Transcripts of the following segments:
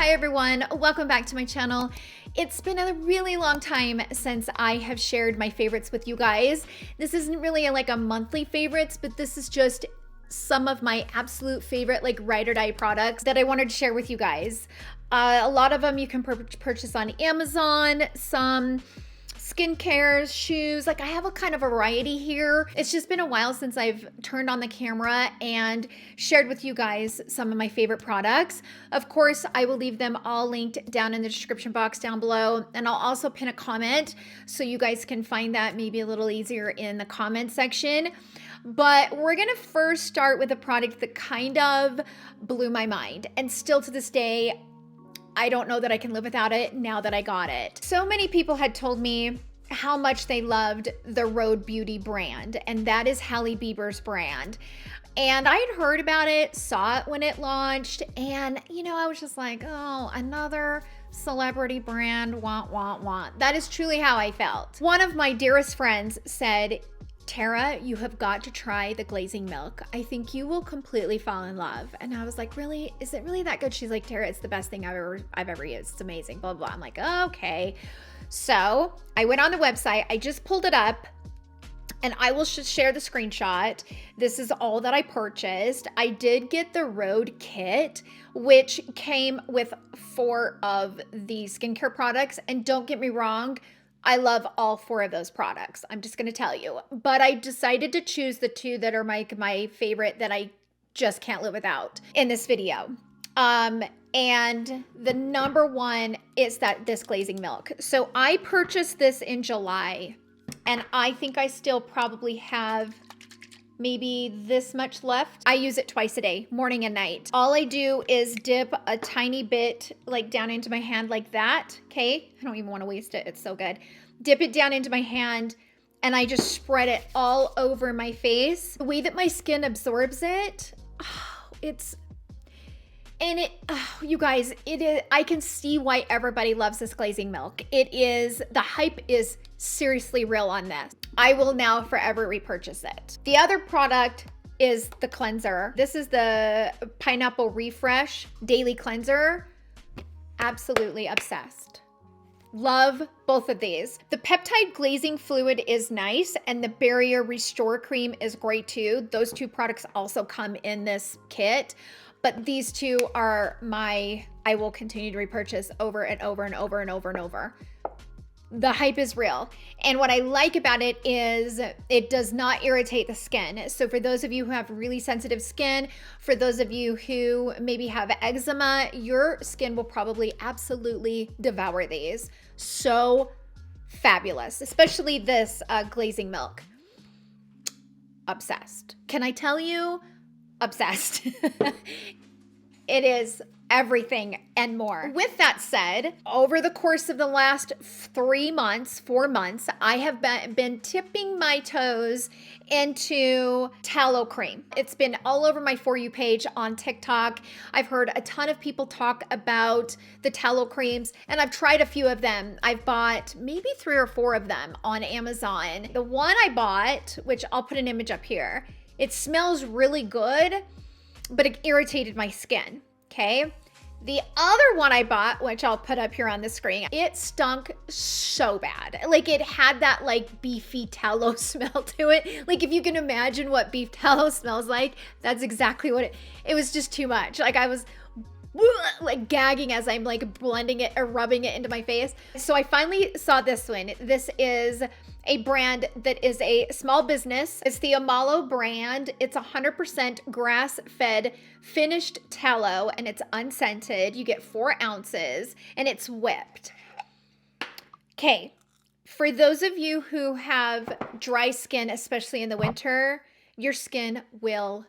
Hi everyone, welcome back to my channel. It's been a really long time since I have shared my favorites with you guys. This isn't really like a monthly favorites, but this is just some of my absolute favorite like ride or die products that I wanted to share with you guys. A lot of them you can purchase on Amazon, some skincare, shoes, like I have a kind of variety here. It's just been a while since I've turned on the camera and shared with you guys some of my favorite products. Of course, I will leave them all linked down in the description box down below, and I'll also pin a comment so you guys can find that maybe a little easier in the comment section. But we're gonna first start with a product that kind of blew my mind, and still to this day, I don't know that I can live without it now that I got it. So many people had told me how much they loved the Rhode Beauty brand, and that is Hailey Bieber's brand. And I had heard about it, saw it when it launched, and you know, I was just like, oh, another celebrity brand, want. That is truly how I felt. One of my dearest friends said, Tara, you have got to try the glazing milk. I think you will completely fall in love. And I was like, really? Is it really that good? She's like, Tara, it's the best thing I've ever used. It's amazing, blah, blah. I'm like, okay. So I went on the website. I just pulled it up and I will share the screenshot. This is all that I purchased. I did get the Rhode kit, which came with 4 of the skincare products. And don't get me wrong, I love all 4 of those products. I'm just going to tell you, but I decided to choose the 2 that are my favorite that I just can't live without in this video. And the number 1 is this glazing milk. So I purchased this in July, and I think I still probably have maybe this much left. I use it twice a day, morning and night. All I do is dip a tiny bit like down into my hand like that, okay? I don't even want to waste it, it's so good. Dip it down into my hand and I just spread it all over my face. The way that my skin absorbs it, you guys, I can see why everybody loves this glazing milk. The hype is seriously real on this. I will now forever repurchase it. The other product is the cleanser. This is the Pineapple Refresh Daily Cleanser. Absolutely obsessed. Love both of these. The peptide glazing fluid is nice, and the barrier restore cream is great too. Those 2 products also come in this kit, but these 2 are I will continue to repurchase over and over and over and over and over. The hype is real. And what I like about it is it does not irritate the skin. So for those of you who have really sensitive skin, for those of you who maybe have eczema, your skin will probably absolutely devour these. So fabulous, especially this glazing milk. Obsessed. Can I tell you? Obsessed. It is everything and more. With that said, over the course of the last 4 months, I have been tipping my toes into tallow cream. It's been all over my For You page on TikTok. I've heard a ton of people talk about the tallow creams, and I've tried a few of them. I've bought maybe 3 or 4 of them on Amazon. The one I bought, which I'll put an image up here, it smells really good, but it irritated my skin. Okay. The other one I bought, which I'll put up here on the screen, it stunk so bad. Like it had that like beefy tallow smell to it. Like if you can imagine what beef tallow smells like, that's exactly what it was just too much. Like I was like gagging as I'm like blending it or rubbing it into my face. So I finally saw this one. This is a brand that is a small business. It's the Amalo brand. It's 100% grass-fed finished tallow, and it's unscented. You get 4 ounces and it's whipped. Okay, for those of you who have dry skin, especially in the winter, your skin will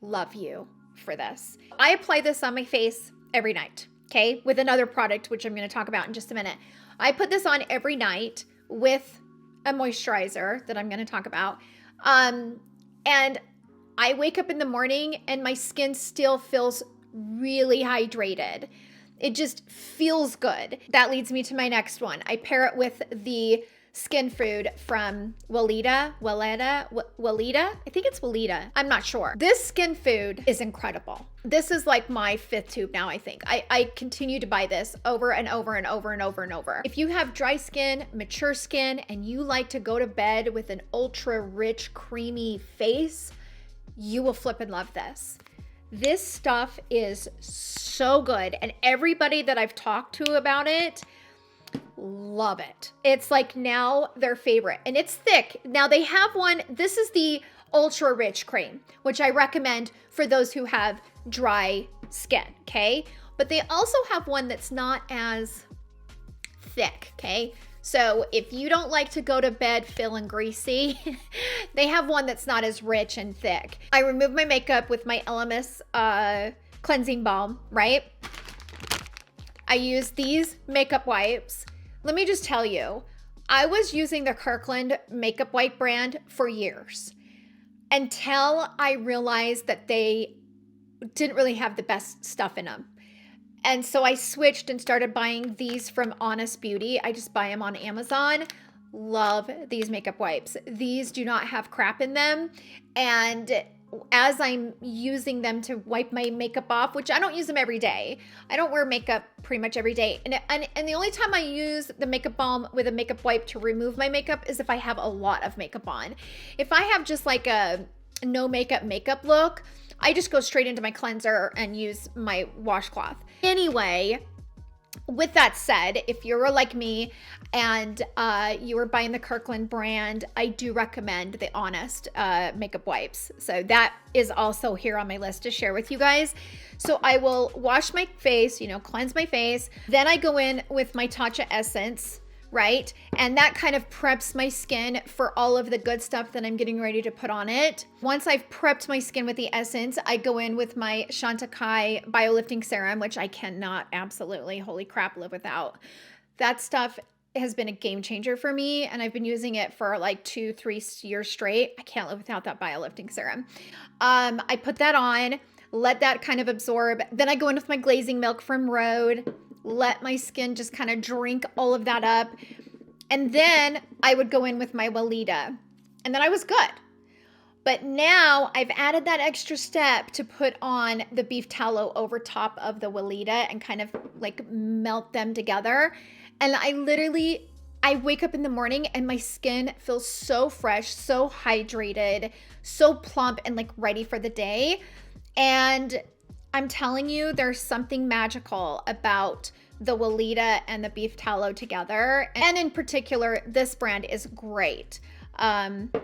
love you for this. I apply this on my face every night, okay, with another product, which I'm going to talk about in just a minute. I put this on every night with a moisturizer that I'm going to talk about. And I wake up in the morning and my skin still feels really hydrated. It just feels good. That leads me to my next one. I pair it with the skin food from Weleda. I think it's Weleda. I'm not sure. This skin food is incredible. This is like my 5th tube now, I think. I continue to buy this over and over and over and over and over. If you have dry skin, mature skin, and you like to go to bed with an ultra rich, creamy face, you will flip and love this. This stuff is so good, and everybody that I've talked to about it, love it. It's like now their favorite, and it's thick. Now they have one, this is the ultra rich cream, which I recommend for those who have dry skin, okay? But they also have one that's not as thick, okay? So if you don't like to go to bed feeling greasy, they have one that's not as rich and thick. I remove my makeup with my Elemis cleansing balm, right? I use these makeup wipes. Let me just tell you, I was using the Kirkland makeup wipe brand for years until I realized that they didn't really have the best stuff in them. And so I switched and started buying these from Honest Beauty. I just buy them on Amazon. Love these makeup wipes. These do not have crap in them. And as I'm using them to wipe my makeup off, which I don't use them every day. I don't wear makeup pretty much every day. And the only time I use the makeup balm with a makeup wipe to remove my makeup is if I have a lot of makeup on. If I have just like a no makeup look, I just go straight into my cleanser and use my washcloth. Anyway, with that said, if you're like me and you are buying the Kirkland brand, I do recommend the Honest makeup wipes. So that is also here on my list to share with you guys. So I will wash my face, cleanse my face. Then I go in with my Tatcha Essence, right? And that kind of preps my skin for all of the good stuff that I'm getting ready to put on it. Once I've prepped my skin with the essence, I go in with my Chantecaille Biolifting Serum, which I cannot absolutely, holy crap, live without. That stuff has been a game changer for me, and I've been using it for like 2-3 years straight. I can't live without that Biolifting Serum. I put that on, let that kind of absorb. Then I go in with my glazing milk from Rhode, let my skin just kind of drink all of that up. And then I would go in with my Weleda, and then I was good. But now I've added that extra step to put on the beef tallow over top of the Weleda and kind of like melt them together. And I wake up in the morning and my skin feels so fresh, so hydrated, so plump and like ready for the day. And I'm telling you, there's something magical about the Weleda and the beef tallow together. And in particular, this brand is great.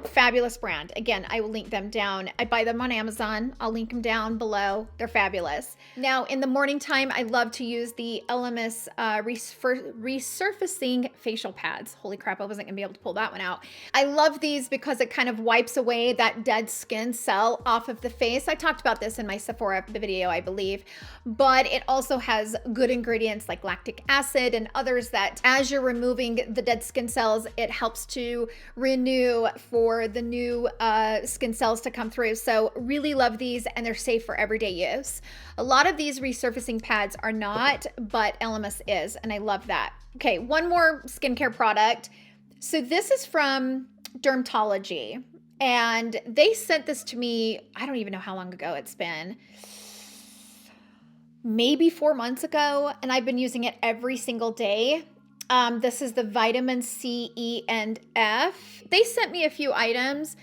Fabulous brand. Again, I will link them down. I buy them on Amazon. I'll link them down below. They're fabulous. Now, in the morning time, I love to use the Elemis Resurfacing facial pads. Holy crap, I wasn't gonna be able to pull that one out. I love these because it kind of wipes away that dead skin cell off of the face. I talked about this in my Sephora video, I believe, but it also has good ingredients like lactic acid and others that as you're removing the dead skin cells, it helps to renew for the new skin cells to come through. So really love these, and they're safe for everyday use. A lot of these resurfacing pads are not, but Elemis is, and I love that. Okay, one more skincare product. So this is from DRMTLGY, and they sent this to me, I don't even know how long ago it's been. Maybe 4 months ago, and I've been using it every single day. This is the vitamin C, E, and F. They sent me a few items,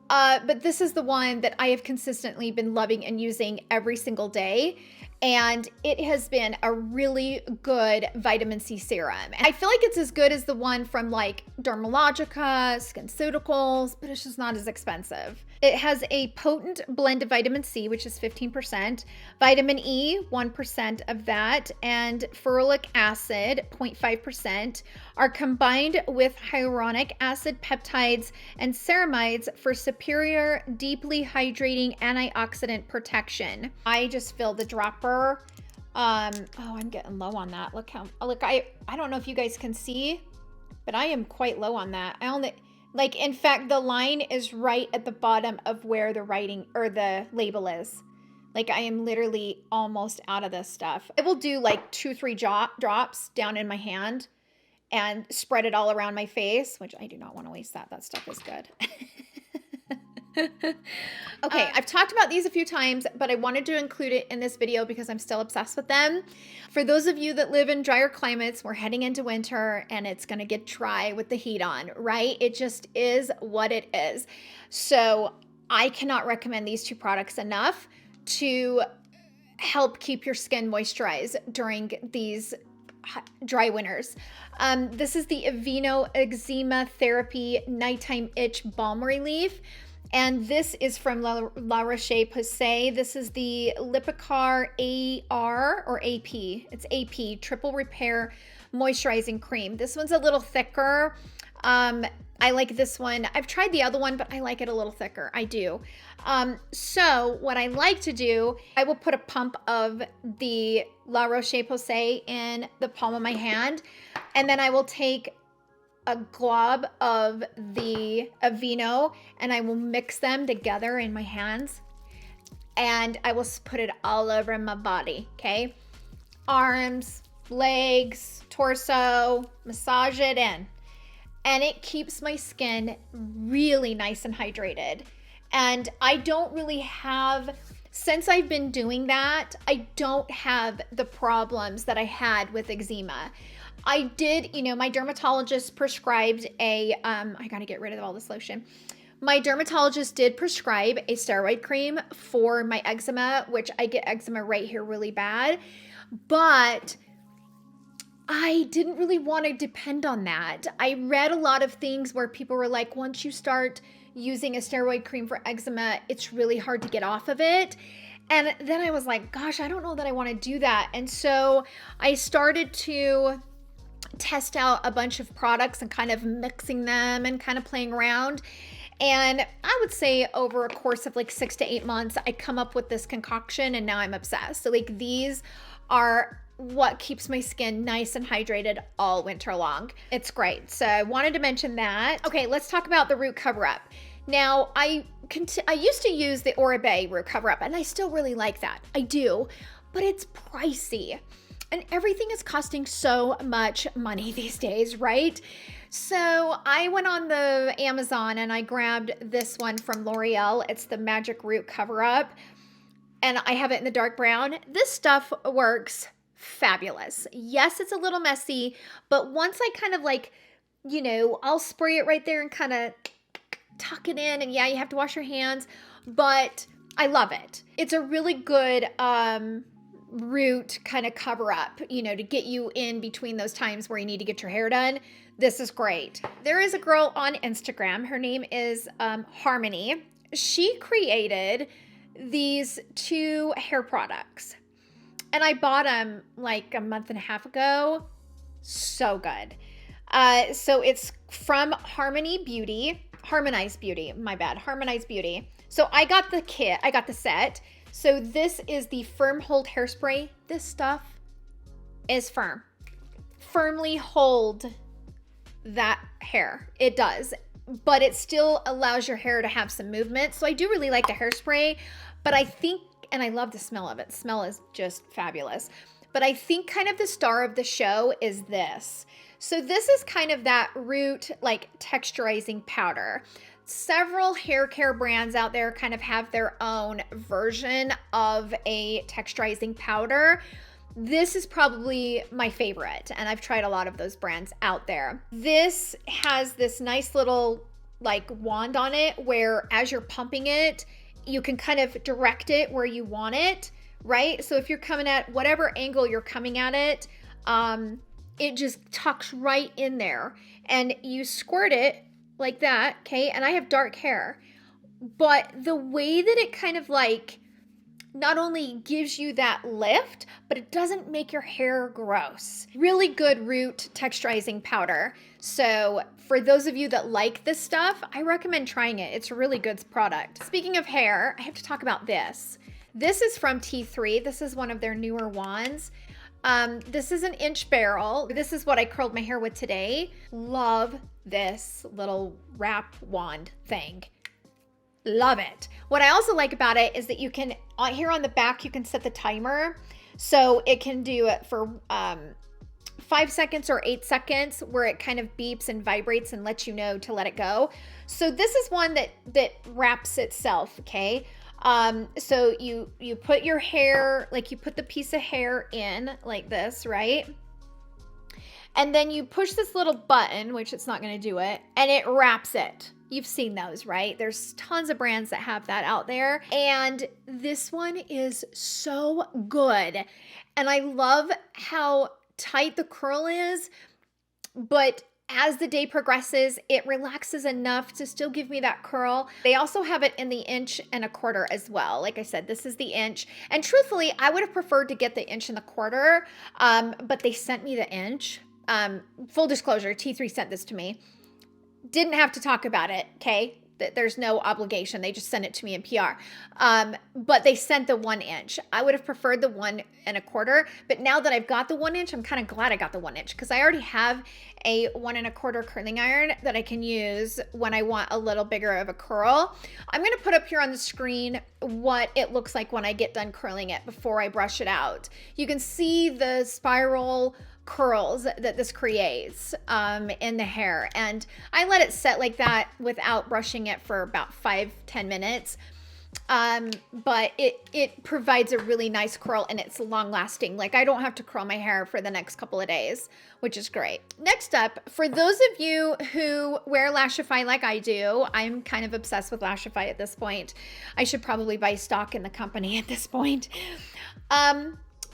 but this is the one that I have consistently been loving and using every single day. And it has been a really good vitamin C serum. I feel like it's as good as the one from like Dermalogica, SkinCeuticals, but it's just not as expensive. It has a potent blend of vitamin C, which is 15%, vitamin E, 1% of that, and ferulic acid, 0.5%, are combined with hyaluronic acid, peptides, and ceramides for superior, deeply hydrating antioxidant protection. I just filled the dropper. Oh, I'm getting low on that. Look, I don't know if you guys can see, but I am quite low on that. I only, like, in fact, the line is right at the bottom of where the writing or the label is. Like, I am literally almost out of this stuff. I will do like 2-3 drops down in my hand, and spread it all around my face, which I do not want to waste that. That stuff is good. Okay, I've talked about these a few times, but I wanted to include it in this video because I'm still obsessed with them. For those of you that live in drier climates, we're heading into winter and it's going to get dry with the heat on, right? It just is what it is. So I cannot recommend these two products enough to help keep your skin moisturized during these dry winters. This is the Aveeno Eczema Therapy Nighttime Itch Balm Relief. And this is from La Roche Posay. This is the Lipikar AR or AP. It's AP, Triple Repair Moisturizing Cream. This one's a little thicker. I like this one. I've tried the other one, but I like it a little thicker. I do. So what I like to do, I will put a pump of the La Roche Posay in the palm of my hand, and then I will take a glob of the Aveeno and I will mix them together in my hands and I will put it all over my body, okay? Arms, legs, torso, massage it in. And it keeps my skin really nice and hydrated. And I don't really have, since I've been doing that, I don't have the problems that I had with eczema. I did, my dermatologist prescribed I gotta get rid of all this lotion. My dermatologist did prescribe a steroid cream for my eczema, which I get eczema right here really bad. But I didn't really want to depend on that. I read a lot of things where people were like, once you start using a steroid cream for eczema, it's really hard to get off of it. And then I was like, gosh, I don't know that I want to do that. And so I started to test out a bunch of products and kind of mixing them and kind of playing around. And I would say over a course of like 6 to 8 months, I come up with this concoction and now I'm obsessed. So like these are what keeps my skin nice and hydrated all winter long. It's great. So I wanted to mention that. Okay, let's talk about the Root Cover Up. Now, I used to use the Oribe Root Cover Up and I still really like that. I do, but it's pricey. And everything is costing so much money these days, right? So I went on the Amazon and I grabbed this one from L'Oreal. It's the Magic Root Cover Up. And I have it in the dark brown. This stuff works fabulous. Yes, it's a little messy, but once I kind of like, I'll spray it right there and kind of tuck it in. And yeah, you have to wash your hands, but I love it. It's a really good, root kind of cover up, to get you in between those times where you need to get your hair done. This is great. There is a girl on Instagram. Her name is Harmony. She created these 2 hair products and I bought them like a month and a half ago. So good. So it's from Harmonize Beauty. So I got the kit. I got the set. So this is the Firm Hold Hairspray. This stuff is firm. Firmly hold that hair. It does. But it still allows your hair to have some movement. So I do really like the hairspray. But I think, and I love the smell of it. The smell is just fabulous. But I think kind of the star of the show is this. So this is kind of that root, like texturizing powder. Several hair care brands out there kind of have their own version of a texturizing powder. This is probably my favorite, and I've tried a lot of those brands out there. This has this nice little like wand on it where as you're pumping it, you can kind of direct it where you want it, right? So if you're coming at whatever angle you're coming at it, it just tucks right in there and you squirt it like that, okay? And I have dark hair, but the way that it kind of like not only gives you that lift, but it doesn't make your hair gross. Really good root texturizing powder. So for those of you that like this stuff, I recommend trying it. It's a really good product. Speaking of hair, I have to talk about this. This is from T3. This is one of their newer wands. This is an inch barrel. This is what I curled my hair with today. Love this little wrap wand thing. Love it. What I also like about it is that you can, here on the back, you can set the timer. So it can do it for 5 seconds or 8 seconds where it kind of beeps and vibrates and lets you know to let it go. So this is one that wraps itself, okay? So you put your hair, like you put the piece of hair in like this, right? And then you push this little button, which it's not going to do it, and it wraps it. You've seen those, right? There's tons of brands that have that out there. And this one is so good. And I love how tight the curl is, but as the day progresses, it relaxes enough to still give me that curl. They also have it in the 1.25 inch as well. Like I said, this is the inch. And truthfully, I would have preferred to get the 1.25 inch, but they sent me the inch. Full disclosure, T3 sent this to me. Didn't have to talk about it, okay? There's no obligation. They just sent it to me in PR. But they sent the 1 inch. I would have preferred the 1.25, but now that I've got the 1 inch, I'm kind of glad I got the 1 inch because I already have a 1.25 curling iron that I can use when I want a little bigger of a curl. I'm going to put up here on the screen what it looks like when I get done curling it before I brush it out. You can see the spiral curls that this creates in the hair, and I let it set like that without brushing it for about 5-10 minutes, but it provides a really nice curl and it's long lasting. Like I don't have to curl my hair for the next couple of days, which is great. Next up, for those of you who wear Lashify like I do, I'm kind of obsessed with Lashify at this point. I should probably buy stock in the company at this point.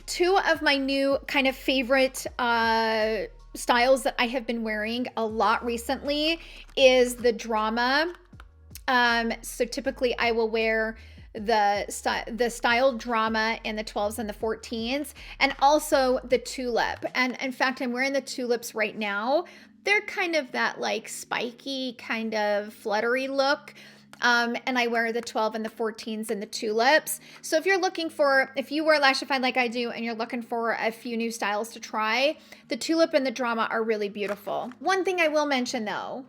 Two of my new kind of favorite styles that I have been wearing a lot recently is the Drama. So typically I will wear the style Drama in the 12s and the 14s, and also the Tulip. And in fact, I'm wearing the Tulips right now. They're kind of that like spiky kind of fluttery look. And I wear the 12 and the 14s and the Tulips. So if you wear Lashify like I do and you're looking for a few new styles to try, the Tulip and the Drama are really beautiful. One thing I will mention though,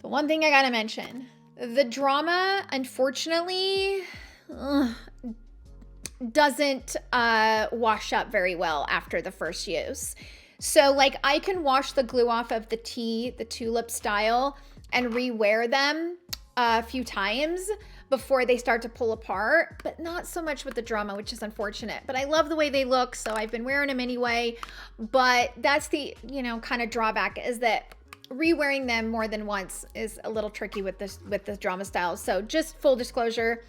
the one thing I gotta mention, the Drama, unfortunately, doesn't wash up very well after the first use. So like I can wash the glue off of the Tulip style and rewear them a few times before they start to pull apart, but not so much with the Drama, which is unfortunate. But I love the way they look, so I've been wearing them anyway. But that's the, kind of drawback, is that rewearing them more than once is a little tricky with this Drama style. So just full disclosure,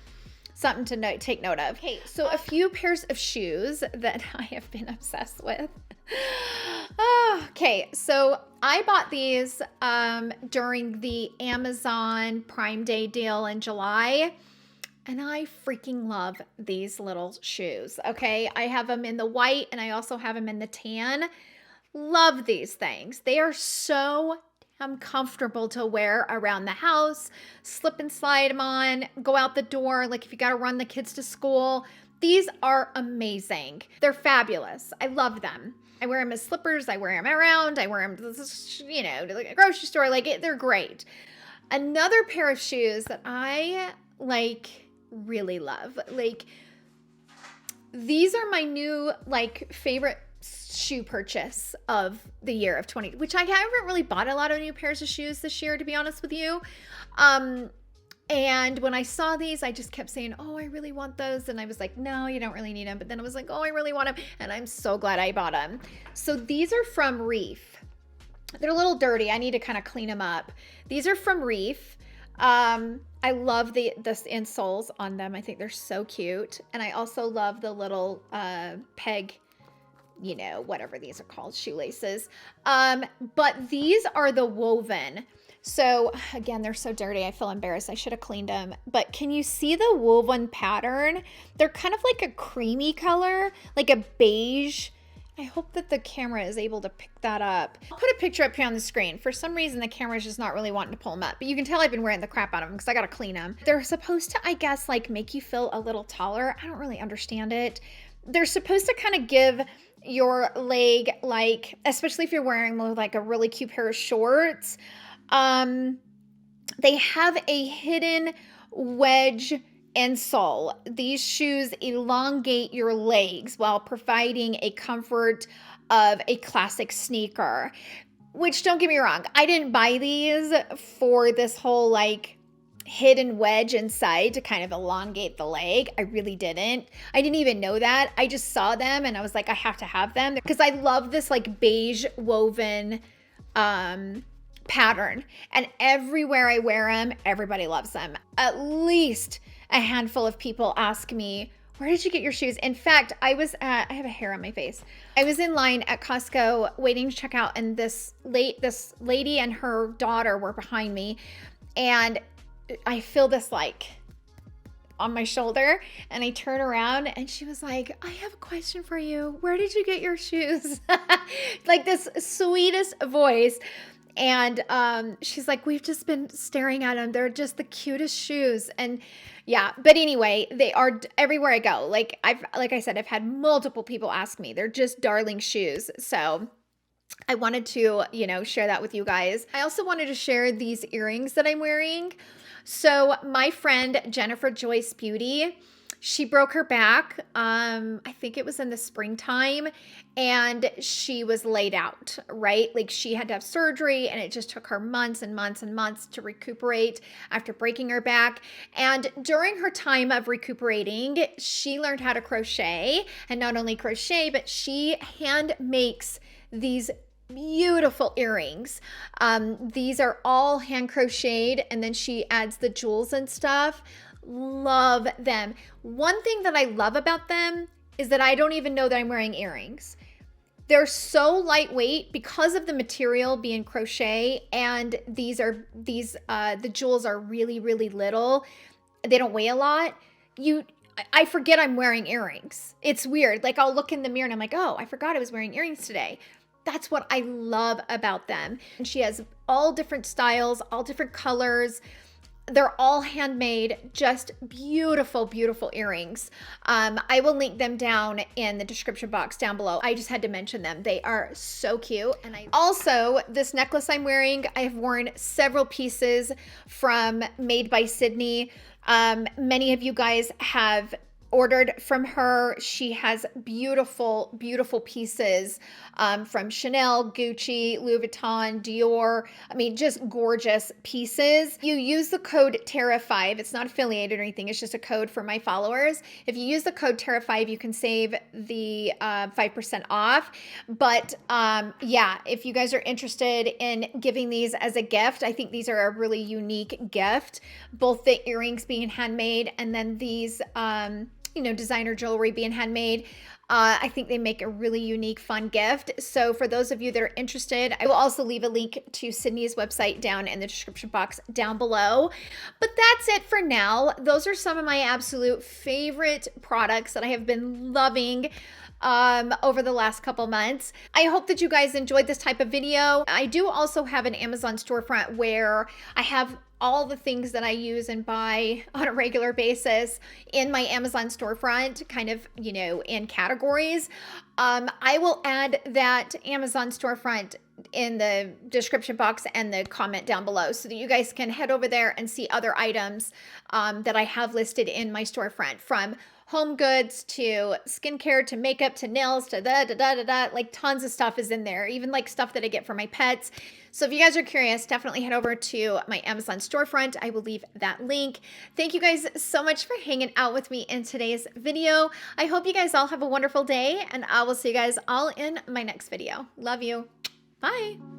something to take note of. Okay, so a few pairs of shoes that I have been obsessed with. Okay, so I bought these during the Amazon Prime Day deal in July, and I freaking love these little shoes. Okay, I have them in the white and I also have them in the tan. Love these things. They are so damn comfortable to wear around the house, slip and slide them on, go out the door, like if you got to run the kids to school. These are amazing. They're fabulous. I love them. I wear them as slippers. I wear them around. I wear them, to the grocery store. They're great. Another pair of shoes that I really love. These are my new favorite shoe purchase of the year of 20, which I haven't really bought a lot of new pairs of shoes this year, to be honest with you. And when I saw these, I just kept saying, oh, I really want those. And I was like, no, you don't really need them. But then I was like, oh, I really want them. And I'm so glad I bought them. So these are from Reef. They're a little dirty. I need to kind of clean them up. These are from Reef. I love the insoles on them. I think they're so cute. And I also love the little peg, whatever these are called, shoelaces. But these are the woven. So again, they're so dirty. I feel embarrassed. I should have cleaned them. But can you see the woven pattern? They're kind of like a creamy color, like a beige. I hope that the camera is able to pick that up. I'll put a picture up here on the screen. For some reason, the camera is just not really wanting to pull them up. But you can tell I've been wearing the crap out of them because I got to clean them. They're supposed to, I guess, make you feel a little taller. I don't really understand it. They're supposed to kind of give your leg, especially if you're wearing a really cute pair of shorts, they have a hidden wedge insole. These shoes elongate your legs while providing a comfort of a classic sneaker, which, don't get me wrong, I didn't buy these for this whole like hidden wedge inside to kind of elongate the leg. I really didn't. I didn't even know that. I just saw them and I was like, I have to have them because I love this like beige woven pattern, and everywhere I wear them, everybody loves them. At least a handful of people ask me, where did you get your shoes? In fact, I have a hair on my face. I was in line at Costco waiting to check out, and this lady and her daughter were behind me, and I feel this like on my shoulder, and I turn around and she was like, I have a question for you. Where did you get your shoes? Like this sweetest voice. And she's like, we've just been staring at them. They're just the cutest shoes. And yeah, but anyway, they are everywhere I go. Like I said, I've had multiple people ask me. They're just darling shoes. So I wanted to, share that with you guys. I also wanted to share these earrings that I'm wearing. So my friend, Jennifer Joyce Beauty, she broke her back. I think it was in the springtime, and she was laid out, right? Like she had to have surgery, and it just took her months and months and months to recuperate after breaking her back. And during her time of recuperating, she learned how to crochet, and not only crochet, but she hand makes these beautiful earrings. These are all hand crocheted, and then she adds the jewels and stuff. Love them. One thing that I love about them is that I don't even know that I'm wearing earrings. They're so lightweight because of the material being crochet, and the jewels are really, really little. They don't weigh a lot. I forget I'm wearing earrings. It's weird. Like I'll look in the mirror and I'm like, oh, I forgot I was wearing earrings today. That's what I love about them. And she has all different styles, all different colors. They're all handmade, just beautiful, beautiful earrings. I will link them down in the description box down below. I just had to mention them. They are so cute. And also, this necklace I'm wearing, I have worn several pieces from Made by Sydney. Many of you guys have ordered from her. She has beautiful, beautiful pieces from Chanel, Gucci, Louis Vuitton, Dior. I mean, just gorgeous pieces. You use the code TARA5. It's not affiliated or anything. It's just a code for my followers. If you use the code TARA5, you can save the 5% off. But yeah, if you guys are interested in giving these as a gift, I think these are a really unique gift. Both the earrings being handmade and then these designer jewelry being handmade. I think they make a really unique, fun gift. So for those of you that are interested, I will also leave a link to Sydney's website down in the description box down below. But that's it for now. Those are some of my absolute favorite products that I have been loving over the last couple months. I hope that you guys enjoyed this type of video. I do also have an Amazon storefront where I have all the things that I use and buy on a regular basis in my Amazon storefront, kind of, in categories. I will add that Amazon storefront in the description box and the comment down below so that you guys can head over there and see other items that I have listed in my storefront, from home goods to skincare to makeup to nails to like tons of stuff is in there, even like stuff that I get for my pets. So if you guys are curious, definitely head over to my Amazon storefront. I will leave that link. Thank you guys so much for hanging out with me in today's video. I hope you guys all have a wonderful day, and I will see you guys all in my next video. Love you. Bye.